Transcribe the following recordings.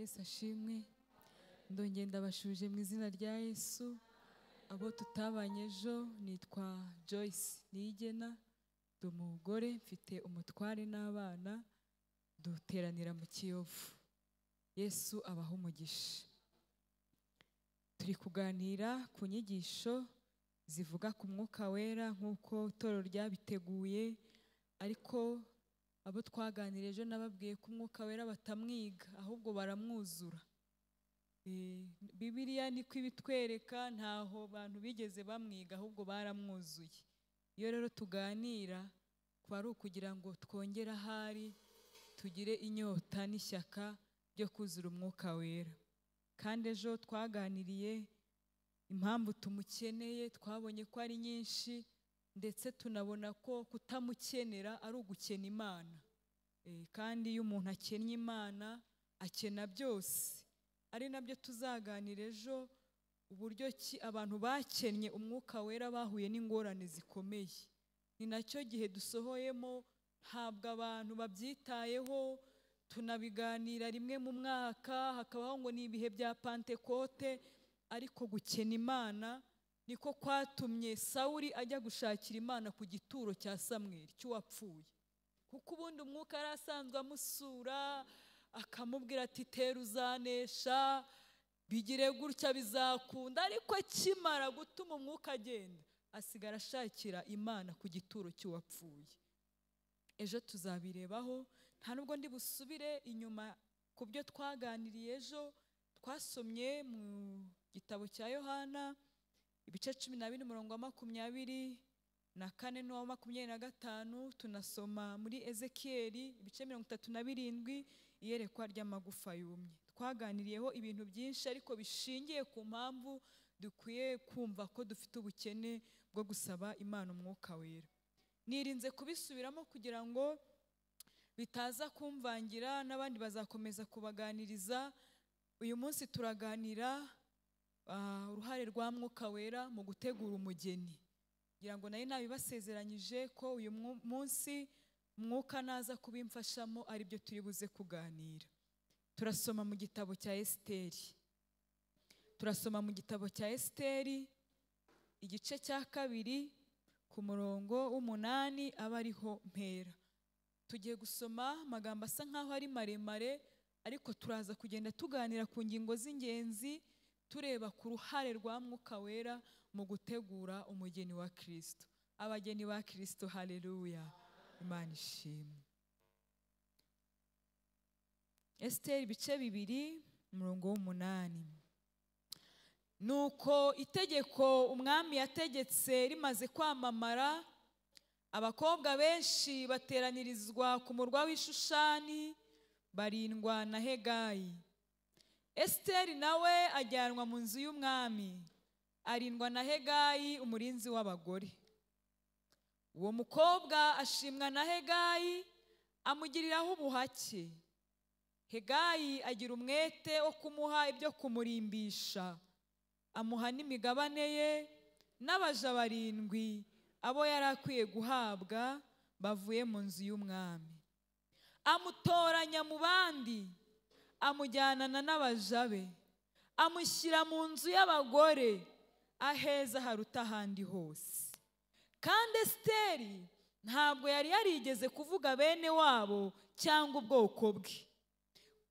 Yesu ashimwe. Ndongera ndabashuje mu izina rya Yesu. Abo tutabanye ejo nitwa Joyce Niyigena, ndi umugore mfite umutware n'abana, duteranira mu Kiyovu. Yesu abaho umugisha. Turi kuganira ku nyigisho zivuga ku Mwuka Wera nk'uko itorero ryabiteguye, ariko abo twaganiriye ejo nababwiye ko Umwuka Wera batamwiga ahubwo baramwuzura. Bibiliya niko ibitwereka, ntaho abantu bigeze bamwiga ahubwo baramwuzuye. Iyo rero tuganira kwa ari ukugira ngo twongere ahari tugire inyota n'ishyaka byo kuzura Umwuka Wera. Kandi ejo twaganiriye impamvu tumukeneye, twabonye ko ari nyinshi, ndetse tunabona ko kutamukenera ari ugukena Imana. Kandi iyo umuntu akennye Imana akena byose. Ari nabyo tuzaganira ejo, uburyo ki abantu bakennye Umwuka Wera bahuye n'ingorane zikomeye. Ni nacyo gihe dusohoyemo, ntabwo abantu babyitayeho, tunabiganira rimwe mu mwaka, hakabaho ngo ni ibihe bya Pentekote, ariko gukena Imana niko kwatumye Sawuli ajya gushakira Imana ku gituro cya Samweli cy'uwapfuye. Kuko ubundi Umwuka yari asanzwe amusura, akamubwira ati tera uzanesha, bigire gutya bizakunda, ariko akimara gutuma Umwuka agenda asigara ashakira Imana ku gituro cy'uwapfuye. Ejo tuzabirebaho, nta nubwo ndi busubire inyuma ku byo twaganiriye ejo. Twasomye mu gitabo cya Yohana ibice 12 umurongo wa 24 n'uwa 25, tunasoma muri Ezekiyeli ibice 37 iyerekwa ry'amagufa yumye. Twaganiriyeho ibintu byinshi ariko bishingiye ku mpamvu dukwiye kumva ko dufite ubukene bwo gusaba Imana Umwuka Wera. Nirinze kubisubiramo kugira ngo bitaza kumvangira, n'abandi bazakomeza kubaganiriza. Uyu munsi turaganira uruhare rwa Mwuka Wera mu gutegura umugeni. Ngira ngo nayo nabibasezeranyije ko uyu munsi Mwuka naza kubimfashamo ari byo turi buze kuganira. Turasoma mu gitabo cya Esiteri. Turasoma mu gitabo cya Esiteri igice cya 2 ku murongo w'8 aba ariho mpera. Tugiye gusoma amagambo asa nkaho ari maremare, ariko turaza kugenda tuganira ku ngingo z'ingenzi, tureba ku ruhare rwa Mwuka Wera mu gutegura umugeni wa Kristo. Abageni ba Kristo, haleluya, Imana ishimwe. Esiteri ibice 2 umurongo w'8. Nuko itegeko umwami yategetse rimaze kwamamara, abakobwa benshi bateranirizwa ku murwa w'Ishushani, barindwa na Hegayi. Esiteri nawe ajyanwa mu nzu y'umwami, arindwa na Hegayi umurinzi w'abagore. Uwo mukobwa ashimwa na Hegayi, amugiriraho ubuhake. Hegayi agira umwete wo kumuha ibyo kumurimbisha, amuha n'imigabane ye n'abaja 7 abo yari akwiye guhabwa bavuye mu nzu y'umwami. Amutoranya mu bandi, amujyanana n'abaja be, amushyira mu nzu y'abagore, aheza haruta ahandi hose. Kandi Esiteri ntabwo yari yarigeze kuvuga bene wabo cyangwa ubwoko bwe,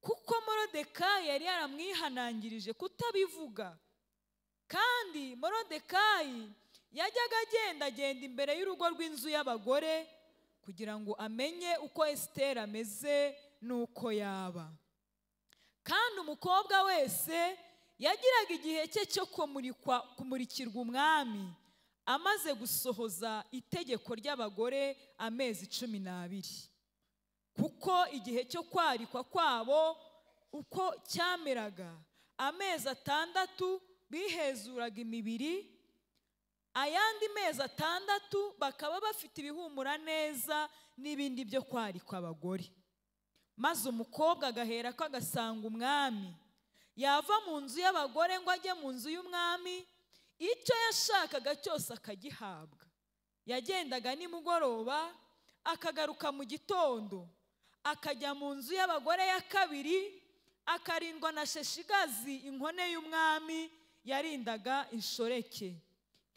kuko Morodekayi yari yaramwihanangirije kutabivuga. Kandi Morodekayi yajyaga agenda imbere y'urugo rw'inzu y'abagore kugira ngo amenye uko Esiteri ameze n'uko yaba. Kandi umukobwa wese yagiraga igihe cye cyo kumurikirwa umwami, amaze gusohoza itegeko ry'abagore amezi 12. Kuko igihe cyo kwarikwa kwabo uko cyameraga, amezi 6 bihezuraga imibiri, ayandi mezi 6 bakaba bafite ibihumura neza n'ibindi byo kwarikwa abagore. Maze umukobwa agahera ko agasanga umwami, yava mu nzu y'abagore ngo ajye mu nzu y'umwami, icyo yashakaga cyose akagihabwa. Yagendaga nimugoroba, akagaruka mu gitondo, akajya mu nzu y'abagore ya kabiri, akarindwa na Sheshigazi inkone y'umwami yarindaga inshoreke,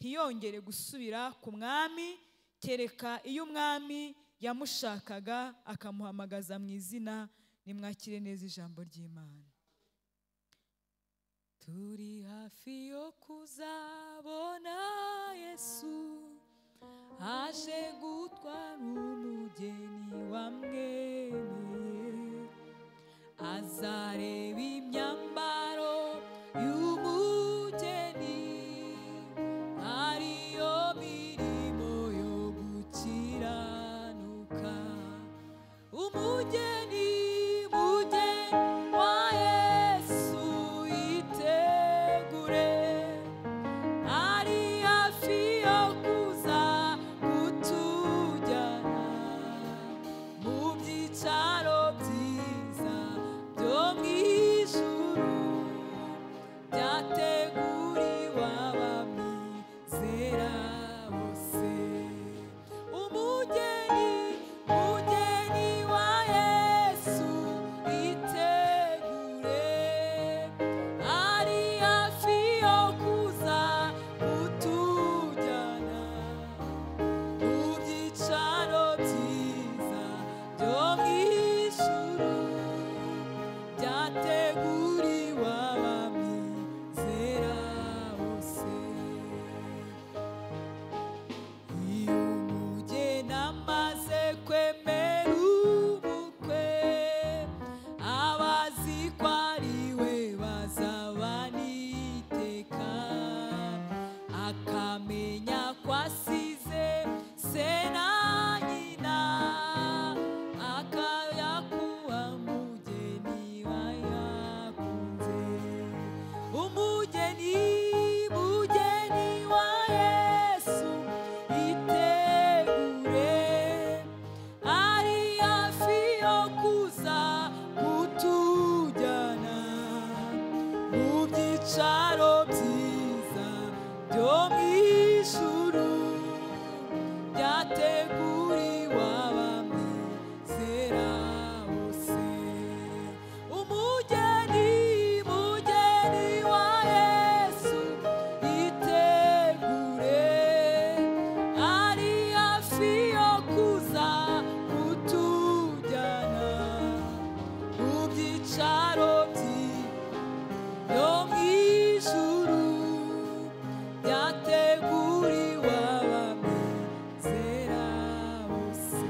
ntiyongere gusubira ku mwami kereka iyo umwami yamushakaga akamuhamagaza mu izina. Nimwakire neza ijambo ry'Imana. Turi hafi yo kuzabona Yesu aje gutwara umugeni wamwemeye, azareba imyambaro y'umugeni, ariyo mirimo yo gukiranuka. Umugeni, mugeni wa Yesu yitegure, ari hafi yo kuza kutujyana mu byicaro byiza byo mu ijuru, byateguriwe abamwizera bose. Umugeni, mugeni wa Yesu yitegure, ari hafi yo kuza kutujyana mu byicaro byiza byo mu ijuru, byateguriwe abamwizera bose. Iyo umugeni amaze kwemera ubukwe, abazi ko ari we bazabana iteka, akamenya ko asize se na nyina, akayakuba mugeni wayakunze. Umugeni, mugeni wa Yesu yitegure, ari hafi yo kuza kutujyana mu byicaro byiza byo mu ijuru, byateguriwe abamwizera bose. Umugeni, mugeni wa Yesu yitegure, ari hafi yo kuza kutujyana mu byicaro byo mu ijuru, byateguriwe abamwizera bose.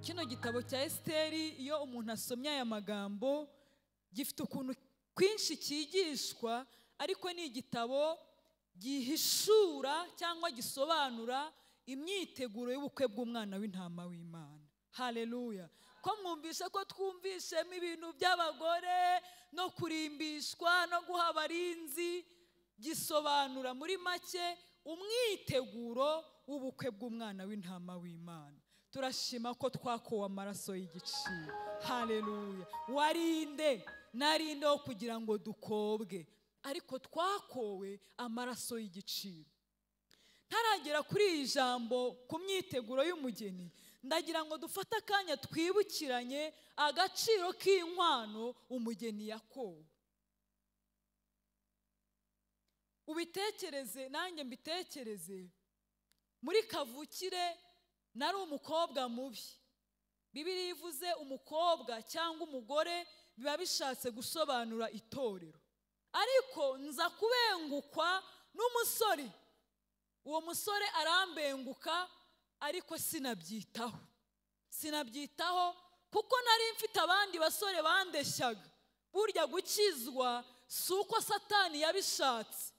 Kino gitabo cya Esiteri, iyo umuntu asomye aya magambo, gifite ukuntu kwinshi cyigishwa, ariko ni igitabo gihishura cyangwa gisobanura imyiteguro y'ubukwe bw'umwana w'intama w'Imana. Haleluya! Ko mwumvishe ko twumvishemo ibintu by'abagore no kurimbishwa no guha abarinzi, gisobanura muri make umwiteguro w'ubukwe bw'umwana w'intama w'Imana. Turashima ko twakowe amaraso y'igiciro. Haleluya! Warinde narinde wo kugira ngo dukobwe, ariko twakowe amaraso y'igiciro. Ntaragera kuri iri jambo ku myiteguro y'umugeni, ndagira ngo dufate akanya twibukiranye agaciro k'inkwano umugeni yakowe. Ubitekereze nanjye mbitekereze. Muri kavukire nari umukobwa mubi. Bibiliya ivuze umukobwa cyangwa umugore biba bishatse gusobanura itorero, ariko nza kubengukwa n'umusore. Uwo musore arambenguka, ariko sinabyitaho kuko nari mfite abandi basore bandeshyaga. Burya gukizwa si uko Satani yabishatse,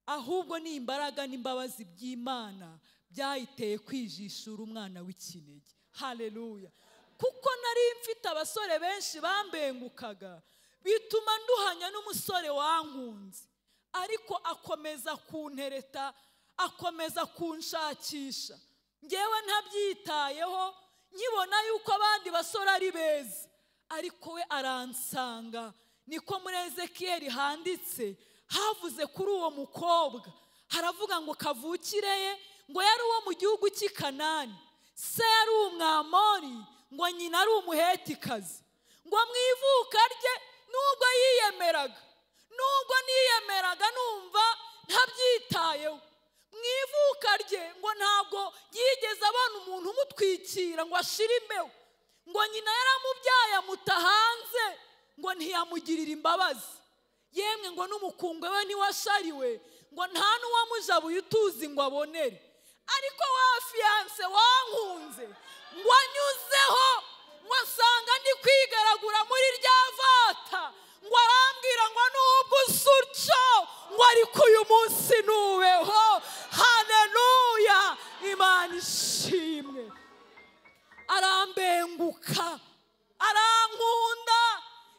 ahubwo ni imbaraga n'imbabazi by'Imana byayiteye kwijishura umwana w'ikinege. Haleluya! Kuko nari mfite abasore benshi bambengukaga, bituma nduhanya n'umusore wankunze, ariko akomeza kuntereta, akomeza kunshakisha. Ngewe ntabyitayeho, nkibona yuko abandi basore ari beza, ariko we aransanga. Niko muri Ezekiyeli handitse, havuze kuri uwo mukobwa, haravuga ngo kavukire ye ngo yari uwo mu gihugu cy'i Kanani, se yari umwamori, ngo nyina ari umuhetikazi, ngo mu ivuka rye nubwo yiyemeraga, nubwo niyemeraga numva ntabyitayeho, mu ivuka rye ngo ntabwo yigeze abona umuntu umutwikira ngo ashire imbeho, ngo nyina yaramubyaye amuta hanze ngo ntiyamugirira imbabazi, yemwe ngo n'umukungwe we ntiwashariwe, ngo nta n'uwamujabuye utuzi ngo abonere, ariko wa fiyanse wankunze ngo anyuzeho, ngo asanga ndi kwigaragura muri rya vata, ngo arambwira ngo nubwo usutyo ngo ariko uyu munsi nubeho. Haleluya, Imana ishimwe. Arambenguka, arankunda.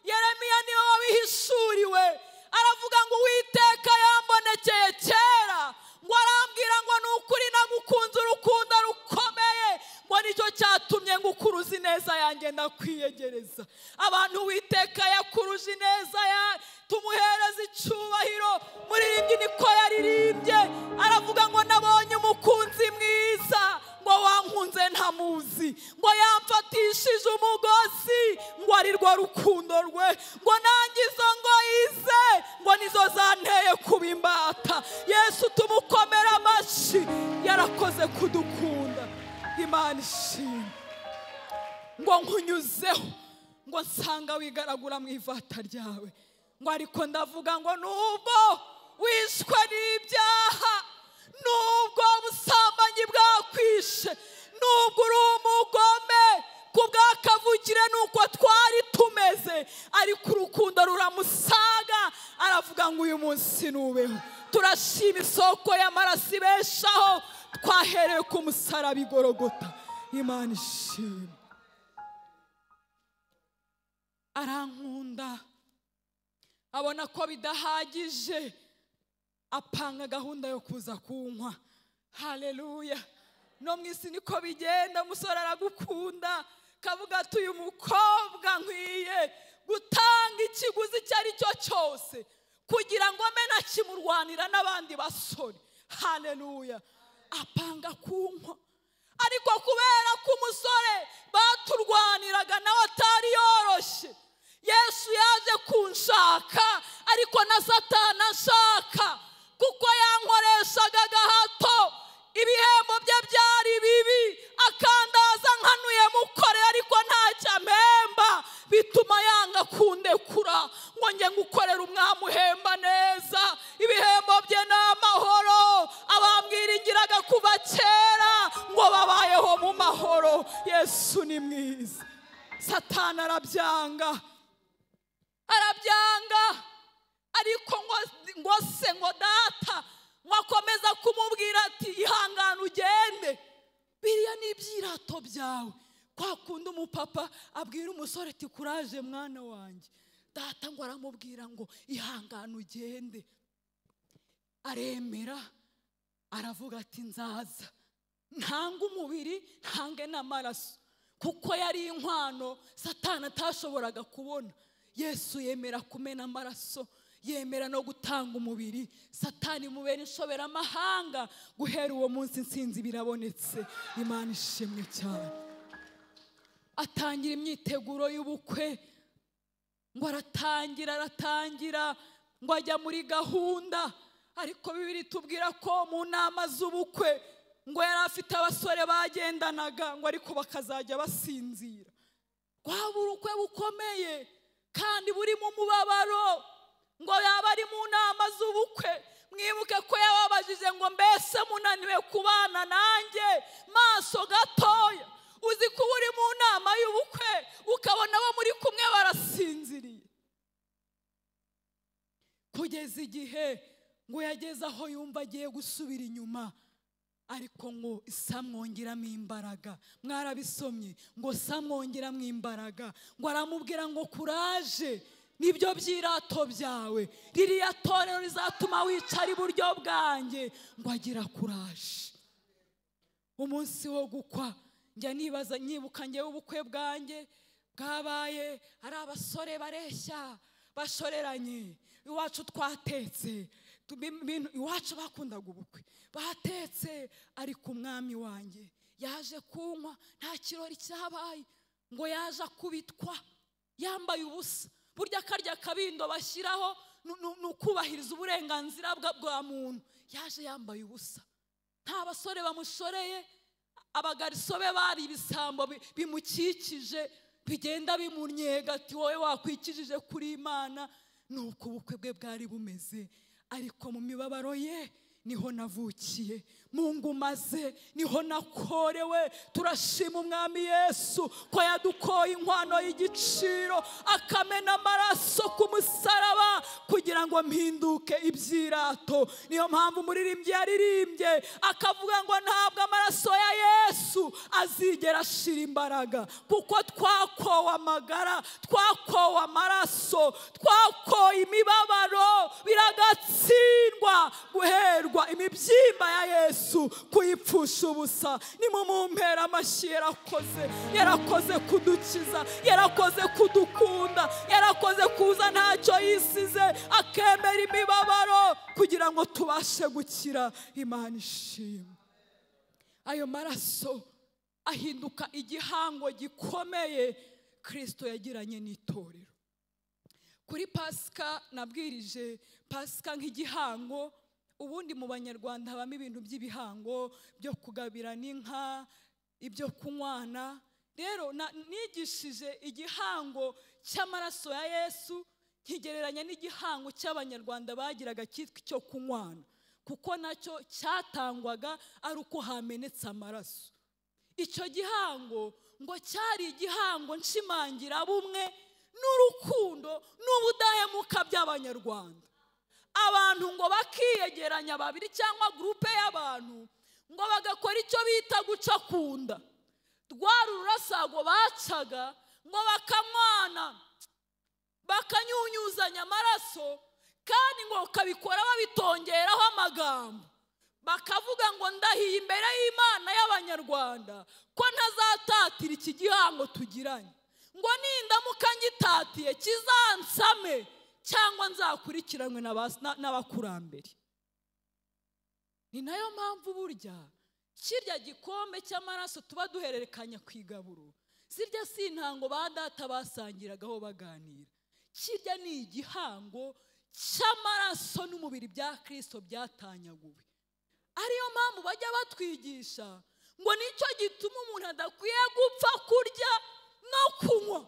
Yeremiya niwe wabihishuriwe, aravuga ngo Uwiteka yambonekeye kera, ngo arambwira ngo nukuri nagukunze urukundo rukomeye, ngo nicyo cyatumye ngukuruza ineza yanjye ndakwiyegereza. Abantu Uwiteka yakuruje ineza ya tumuhereza icyubahiro. Muririmbyi niko yaririmbye, aravuga ngo nabonye umukunzi mwiza, ngo wankunze ntamuzi, ngo yamfatishije umugozi, ngo ari rwo rukundo rwe, ngo nanjye izo ngoyize ngo nizo zanteye kuba imbata. Yesu tumukomere amashyi, yarakoze kudukunda. Imana ishimwe. Ngo nkunyuzeho, ngo nsanga wigaragura mu ivata ryawe, ngo ariko ndavuga ngo nubwo wishwe n'ibyaha, nubwo ubusambanyi bwakwishe, nubwo uri umugome, kubw'akavukire nuko twari tumeze, ariko urukundo ruramusaga, aravuga ngo uyu munsi nubeho. Turashima isoko y'amaraso ibeshaho, twahereye ku musaraba i Gologota. Imana ishimwe. Arankunda, abona ko bidahagije, apanga gahunda yo kuza kunywa. Haleluya. No mu isi niko bigenda, umusore aragukunda, kavuga ati uyu mukobwa nkwiye gutanga ikiguzi icyo ari cyo cyose kugira ngo mbe nakimurwanira n'abandi basore. Haleluya. Apanga kunywa, ariko kubera ko umusore baturwaniraga nawe atari yoroshye, Yesu yaje kunshaka, ariko na Satani ashaka, kuko yankoreshaga agahato, ibihembo bye byari bibi, akandaza nkanuye mukorera ariko ntacyo ampemba, bituma yanga kundekura ngo njye ngukorera umwami uhemba neza. Ibihembo bye ni amahoro, abambwiringiraga kuva kera ngo babayeho mu mahoro. Yesu ni mwiza. Satani arabyanga, ariko ngo se ngo data mwakomeza kumubwira ati ihangane ugende. Biriya ni ibyirato byawe, kwa kundi umupapa abwira umusore ati kuraje mwana wanjye, data ngo aramubwira ngo ihangane ugende. Aremera, aravuga ati nzaza, ntanga umubiri ntange n'amaraso, kuko yari inkwano Satani atashoboraga kubona. Yesu yemera kumena amaraso, yemera no gutanga umubiri. Satani mubera inshoberamahanga, guhera uwo munsi insinzi birabonetse. Imana ishimwe cyane. Atangira imyiteguro y'ubukwe, ngo aratangira ngo ajya muri gahunda, ariko Bibiri tubwira ko mu nama z'ubukwe ngo yari afite abasore bagendanaga, ngo ariko bakazajya basinzira. Kwaba urukwe bukomeye kandi buri mu mubabaro, ngo yaba ari mu nama z'ubukwe. Mwibuke ko yababajije ngo mbese munaniwe kubana nanjye maso gatoya. Uzi ko uri mu nama y'ubukwe ukabona abo muri kumwe barasinziriye, kugeza igihe ngo yageze aho yumva agiye gusubira inyuma, ariko ngo samwongeramo imbaraga. Mwarabisomye ngo samwongeramo imbaraga, ngo aramubwira ngo kuraje, nibyo byirato byawe, ririya torero rizatuma wicara iburyo bwanjye. Ngo agira kuraje. Umunsi wo gukwa njya nibaza, nyibuka njyewe ubukwe bwanjye bwabaye ari abasore bareshya bashoreranye. Iwacu twatetse, iwacu bakundaga ubukwe, batetse, ariko umwami wanjye yaje kunywa, nta kirori cyabaye. ngo yaje akubitwa yambaye ubusa. Burya karya kabindo bashyiraho n'ukubahiriza uburenganzira bwa muntu, yaje yambaye ubusa. Nta basore bamushoreye, abagariso be bari ibisambo bimukikije bigenda bimunyega ati wowe wakwikijije kuri Imana. Nuko ubukwe bwe bwari bumeze, ariko mu mibabaro ye niho navukiye, mu nguma ze niho nakorewe. Turashima umwami Yesu ko yadukoye inkwano y'igiciro, akamena amaraso ku musaraba kugira ngo mpinduke ibyirato. Niyo mpamvu umuririmbyi yaririmbye akavuga ngo ntabwo amaraso ya Yesu azigera ashira imbaraga, kuko twakowe amagara, twakowe amaraso, twakowe imibabaro, biragatsindwa guherwa imibyimba ya Yesu kuyipfusha ubusa. Nimumumpera amashyi, yarakoze kudukiza, yarakoze kudukunda, yarakoze kuza ntacyo yisize akemera imibabaro kugira ngo tubashe gukira. Imana ishimwe. Ayo maraso ahinduka igihango gikomeye Kristo yagiranye n'itorero. Kuri Pasika nabwirije Pasika nk'igihango. Ubundi mu Banyarwanda habamo ibintu by'ibihango byo kugabirana inka, ibyo kunywana. Rero nigishije igihango cy'amaraso ya Yesu nkigereranya n'igihango cy'Abanyarwanda bagiraga cyitwa icyo kunywana, kuko nacyo cyatangwaga ari uko hamenetse amaraso. Icyo gihango ngo cyari igihango nshimangira bumwe n'urukundo n'ubudahemuka by'Abanyarwanda. Abantu ngo bakiyegeranya babiri cyangwa groupe y'abantu ngo bagakora icyo bita guca kunda. Rwari ururasago bacaga ngo bakamwana, bakanyunyuzanya amaraso, kandi ngo kabikora babitongeraho amagambo. Bakavuga ngo ndahiye imbere y'Imana y'Abanyarwanda ko ntazatatira iki gihango tugiranye, ngo nindamuka ngitatiye kizansame cyangwa nzakurikiranwe n'abakurambere. Ni nayo mpamvu burya kirya gikombe cy'amaraso tuba duhererekanya ku igaburo, zirya si intango ba data basangiragaho baganira. Kirya ni igihango cy'amaraso n'umubiri bya Kristo byatanyaguwe. Ariyo mpamvu bajya batwigisha ngo nicyo gituma umuntu adakwiye gupfa kurya no kunywa,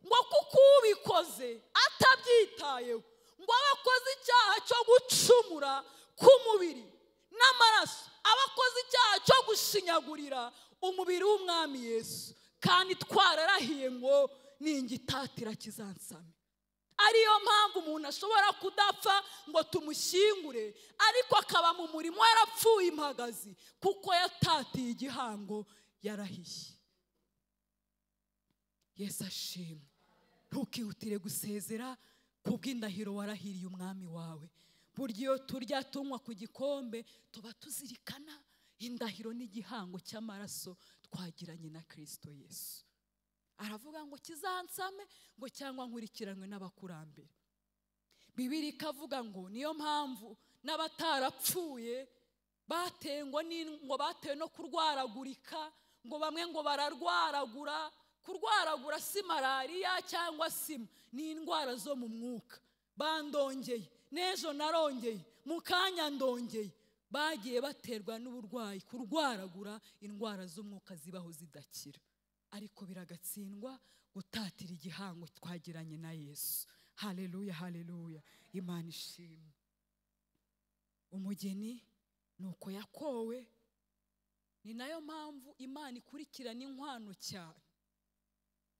ngo kuko ubikoze atabyitayeho ngo abakoze icyaha cyo gucumura k'umubiri n'amaraso, abakoze icyaha cyo gushinyagurira umubiri w'umwami Yesu. Kandi twararahiye ngo ningitatira kizansame. Ariyo mpamvu umuntu ashobora kudapfa ngo tumushyingure, ariko akaba mu murimo yarapfuye impagazi, kuko yatatiye igihango yarahiye. Yesu ashimwe. Ntukihutire gusezera kubw'indahiro warahiriye umwami wawe. Burya iyo turya tunywa ku gikombe tuba tuzirikana indahiro n'igihango cy'amaraso twagiranye na Kristo Yesu. Aravuga ngo kizansame ngo cyangwa nkurikiranwe n'abakurambere. Bibiri ikavuga ngo niyo mpamvu n'abatarapfuye batengwa ngo batewe no kurwaragurika, ngo bamwe ngo bararwaragura. Kurwaragura si malariya cyangwa sima, ni indwara zo mu mwuka. Bandongeye, n'ejo narongeye, mu kanya ndongeye. Bagiye baterwa n'uburwayi, kurwaragura indwara z'umwuka zibaho zidakira, ariko biragatsindwa gutatira igihango twagiranye na Yesu. Haleluya, haleluya. Imana ishimwe. Umugeni nuko yakowe. Ni nayo mpamvu Imana ikurikirana inkwano cyane.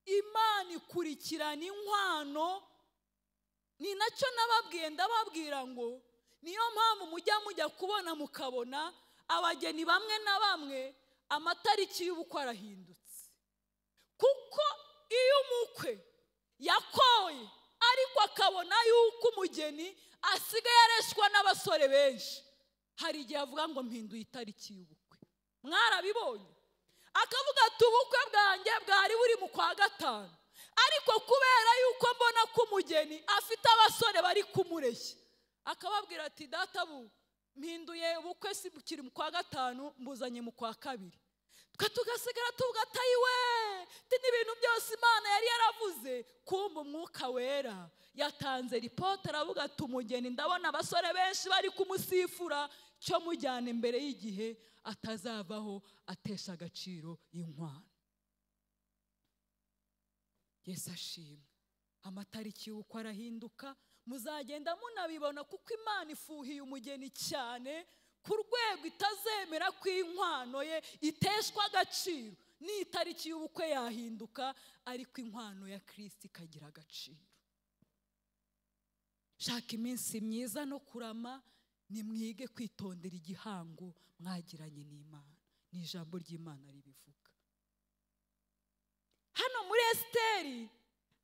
Imana ikurikirana inkwano. Ni nacyo nababwiye, ndababwira ngo niyo mpamvu mujya kubona mukabona abageni bamwe na bamwe amatariki y'ubukwe arahindutse, kuko iyo umukwe yakoye ariko akabona yuko umugeni asigaye areshwa n'abasore benshi, hari igihe avuga ngo mpinduye itariki y'ubukwe. Mwarabibonye? Akavuga ati ubukwe bwanjye bwari buri mu kwa gatanu, ariko kubera yuko mbona ko umugeni afite abasore bari kumureshya, akababwira ati databu mpinduye ubukwe si bukiri mu kwa gatanu, mbuzanye mu kwa kabiri. Twe tugasigara tuvuga ati ayiwe, n'ibintu byose byose Imana yari yaravuze. Kumva Umwuka Wera yatanze ripoti, aravuga ati umugeni ndabona abasore benshi bari kumusifura, cyo mujyana imbere y'igihe atazavaho atesha agaciro inkwano. Yesu ashimwe. Amatariki y'uko arahinduka, muzagenda munabibona, kuko Imana ifuhiye umugeni cyane ku rwego itazemera ko inkwano ye iteshwa agaciro. N'itariki y'ubukwe yahinduka, ariko inkwano ya Kristo ikagira agaciro. Shaka iminsi myiza no kurama, nimwige kwitondera igihango mwagiranye n'Imana. Ni ijambo ry'Imana ribivuga. Hano muri Esiteri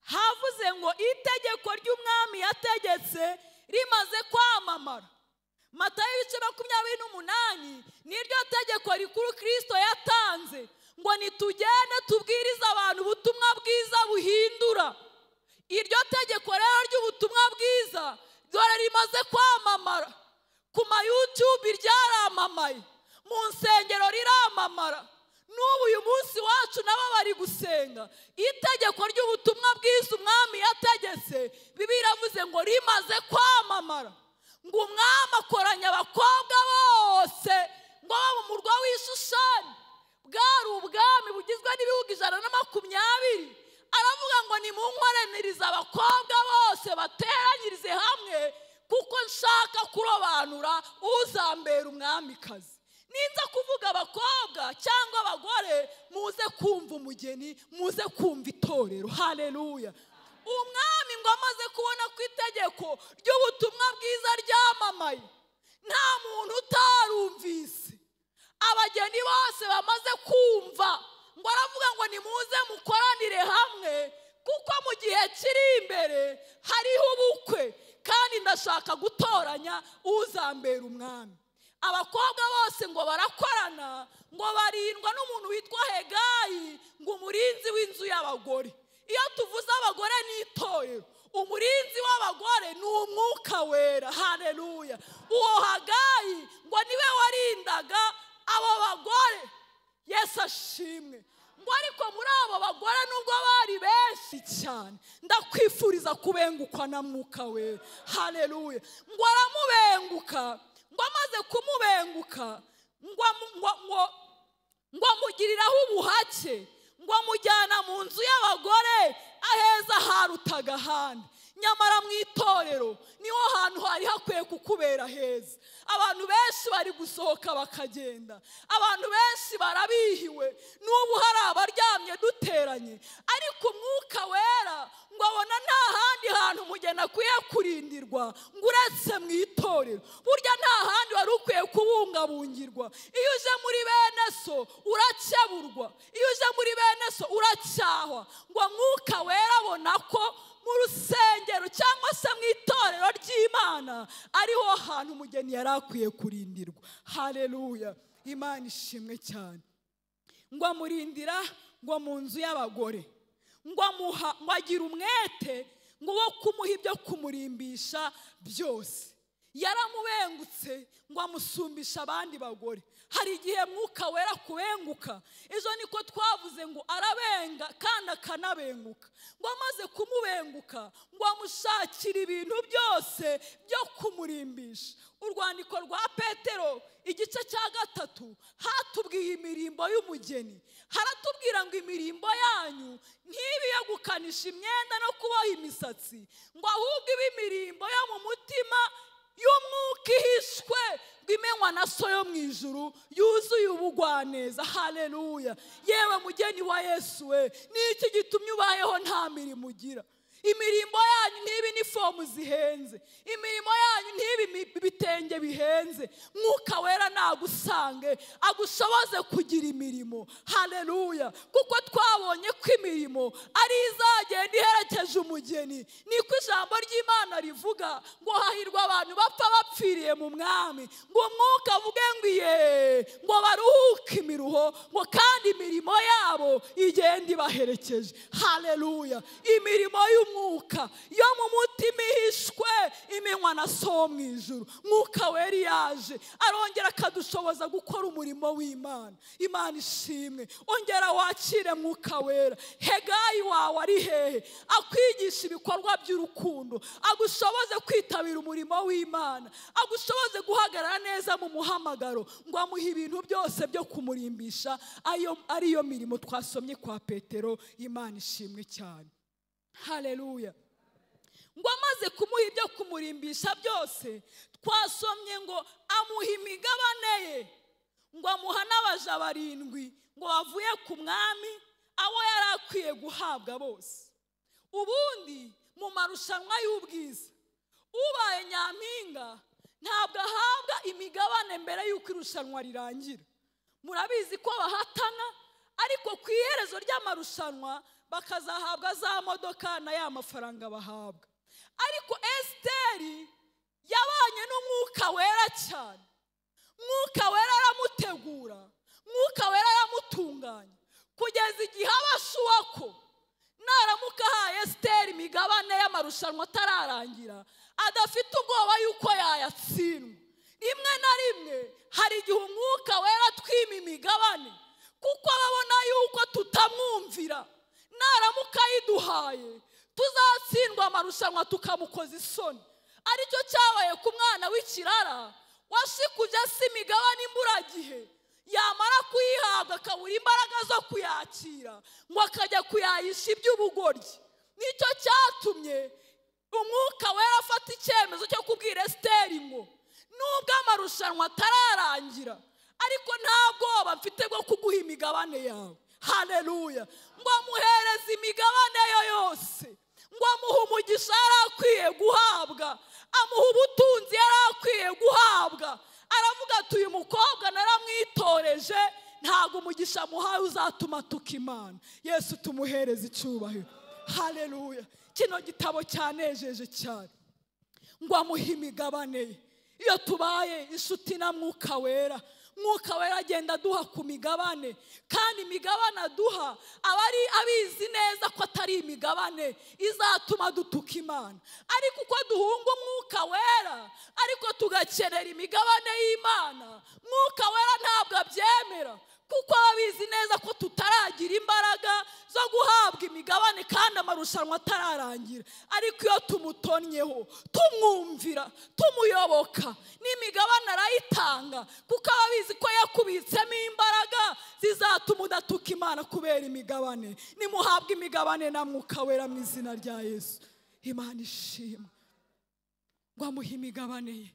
havuze ngo itegeko ry'umwami yategetse rimaze kwamamara. Matayo 28 niryo tegeko rikuru Kristo yatanze, ngo nitugende tubwiriza abantu ubutumwa bwiza buhindura. Iryo tegeko rero ry'ubutumwa bwiza dore rimaze kwamamara. Ku ma YouTube ryaramamaye, mu nsengero riramamara, n'ubu uyu munsi wacu nabo bari gusenga. Itegeko ry'ubutumwa bwiza umwami yategetse, Bibiliya iravuze ngo rimaze kwamamara, ngo umwami akoranya abakobwa bose ngo baba mu murwa w'Ishushani. Bwari ubwami bugizwe n'ibihugu 120. Aravuga ngo nimunkoranirize abakobwa bose bateranyirize hamwe, kuko nshaka kurobanura uzambera umwamikazi. Ninza kuvuga abakobwa cyangwa abagore, muze kumva umugeni, muze kumva itorero. Haleluya. Umwami ngo amaze kubona ku itegeko ry'ubutumwa bwiza ryamamaye, nta muntu utarumvise. Abageni bose bamaze kumva, ngo aravuga ngo nimuze mukoranire hamwe, kuko mu gihe kiri imbere hariho ubukwe, kandi ndashaka gutoranya uzambera umwami. Abakobwa bose ngo barakorana, ngo barindwa n'umuntu witwa Hegayi, ngo umurinzi w'inzu y'abagore. Iyo tuvuze abagore n'itorero, umurinzi w'abagore ni Umwuka Wera. Haleluya. Uwo Hegayi ngo niwe warindaga abo bagore. Yesu ashimwe. Ngo ariko muri abo bagore nubwo bari benshi cyane, ndakwifuriza kubengukwa na Mwuka Wera. Haleluya. Ngo aramubenguka, ngo amaze kumubenguka, ngo amugiriraho ubuhake, ngo amujyana mu nzu y'abagore aheza harutaga ahandi. Nyamara mu itorero niho hantu hari hakwiye kukubera heza. Abantu benshi bari gusohoka bakagenda, abantu benshi barabihiwe, n'ubu hari abaryamye duteranye, ariko Umwuka Wera ngo abona nta handi hantu umugeni akwiye kurindirwa ngo uretse mu itorero. Burya nta handi wari ukwiye kubungabungirwa. Iyo uje muri bene so uracyaburwa, iyo uje muri bene so uracyahwa. Ngo Umwuka Wera abona ko mu rusengero cyangwa se mu itorero ry'Imana ariho hantu umugeni yari akwiye kurindirwa. Haleluya. Imana ishimwe cyane. Ngo amurindira ngo mu nzu y'abagore, ngo agira umwete ngo wo kumuha ibyo kumurimbisha byose. Yaramubengutse ngo amusumbisha abandi bagore. Hari igihe Mwuka Wera kubenguka, ejo niko twavuze ngo arabenga kandi akanabenguka. Ngo amaze kumubenguka, ngo amushakira ibintu byose byo kumurimbisha. Urwandiko rwa Petero igice cya 3 hatubwiye imirimbo y'umugeni. Haratubwira ngo imirimbo yanyu ntibe yo gukanisha imyenda no kuboha imisatsi, ngo ahubwo ibe imirimbo yo mu mutima y'umwuka ihishwe, imenywa na so yo mu ijuru yuzuye ubugwaneza. Haleluya. Yewe mugeni wa Yesu we, niki gitumye ubayeho nta mirimo ugira? Imirimo yanyu ntibe inifomu zihenze, imirimo yanyu ntibe ibitenge bihenze. Mwuka Wera nagusange agushoboze kugira imirimo. Haleluya. Kuko twabonye ko imirimo ari izagenda iherekeje umugeni. Niko ijambo ry'Imana rivuga ngo hahirwa abantu bapfa bapfiriye mu mwami, ngo umwuka avuge ngo iye, ngo baruhuke imiruho, ngo kandi imirimo yabo igenda ibaherekeje. Haleluya! Imirimo y'umwuka yo mu mutima ihishwe imenywa na so mu ijuru. Mwuka wera yaje arongera akadushoboza gukora umurimo w'Imana. Imana ishimwe. Ongera wakire mwuka wera. Hegayi wawe ari hehe? Akwigisha ibikorwa by'urukundo, agushoboze kwitabira umurimo w'Imana, agushoboze guhagarara neza mu muhamagaro, ngo amuhe ibintu byose byo kumurimbisha. Ariyo mirimo twasomye kwa Petero. Imana ishimwe cyane. Haleluya! Ngo amaze kumuha ibyo kumurimbisha byose, twasomye ngo amuha imigabane ye, ngo amuha n'abaja 7 ngo bavuye ku mwami, abo yari akwiye guhabwa bose. Ubundi mu marushanwa y'ubwiza, ubaye nyampinga ntabwo ahabwa imigabane mbere y'uko irushanwa rirangira. Murabizi ko bahatana, ariko ku iherezo ry'amarushanwa bakazahabwa za modoka na ya mafaranga bahabwa. Ariko Esiteri yabanye n'umwuka wera cyane. Mwuka wera aramutegura, mwuka wera aramutunganya, kugeza igihe abashuwa ko naramuka ahaye Esiteri imigabane y'amarushanwa atararangira, adafite ubwoba yuko yayatsindwa. Rimwe na rimwe hari igihe umwuka wera twima imigabane kuko ababona yuko tutamwumvira. Naramuka yiduhaye tuzatsindwa amarushanwa tukamukoza isoni. Aricyo cyabaye ku mwana w'ikirara washikuje se imigabane imburagihe, yamara kuyihabwa akabura imbaraga zo kuyakira, ngo akajya kuyayisha iby'ubugoryi. Nicyo cyatumye umwuka wera afata icyemezo cyo kubwira Esiteri ngo nubwo amarushanwa atararangira, ariko nta bwoba mfite bwo kuguha imigabane yawe. Haleluya! Ngo amuhereze imigabane yo yose, ngo amuhe umugisha yari akwiye guhabwa, amuha ubutunzi yari akwiye guhabwa. Aravuga ati uyu mukobwa naramwitoreje, ntago umugisha muhaye uzatuma atuka Imana. Yesu tumuhereze icyubahiro. Haleluya! Kino gitabo cyanejeje cyane. Ngo amuhe imigabane ye. Iyo tubaye inshuti na mwuka wera, mwuka wera agenda aduha ku migabane, kandi imigabane aduha aba ari abizi neza ko atari imigabane izatuma dutuka Imana. Ariko uko duhunga umwuka wera, ariko tugakenera imigabane y'Imana, mwuka wera ntabwo abyemera, kuko abizi neza ko tutaragira imbaraga zo guhabwa imigabane kandi amarushanwa atararangira. Ariko iyo tumutonnyeho, tumwumvira, tumuyoboka, n'imigabane arayitanga, kuko abizi ko yakubitsemo imbaraga zizatuma udatuka Imana kubera imigabane. Nimuhabwe imigabane na mwuka wera mu izina rya Yesu. Imana ishimwe. Ngo amuhe imigabane ye.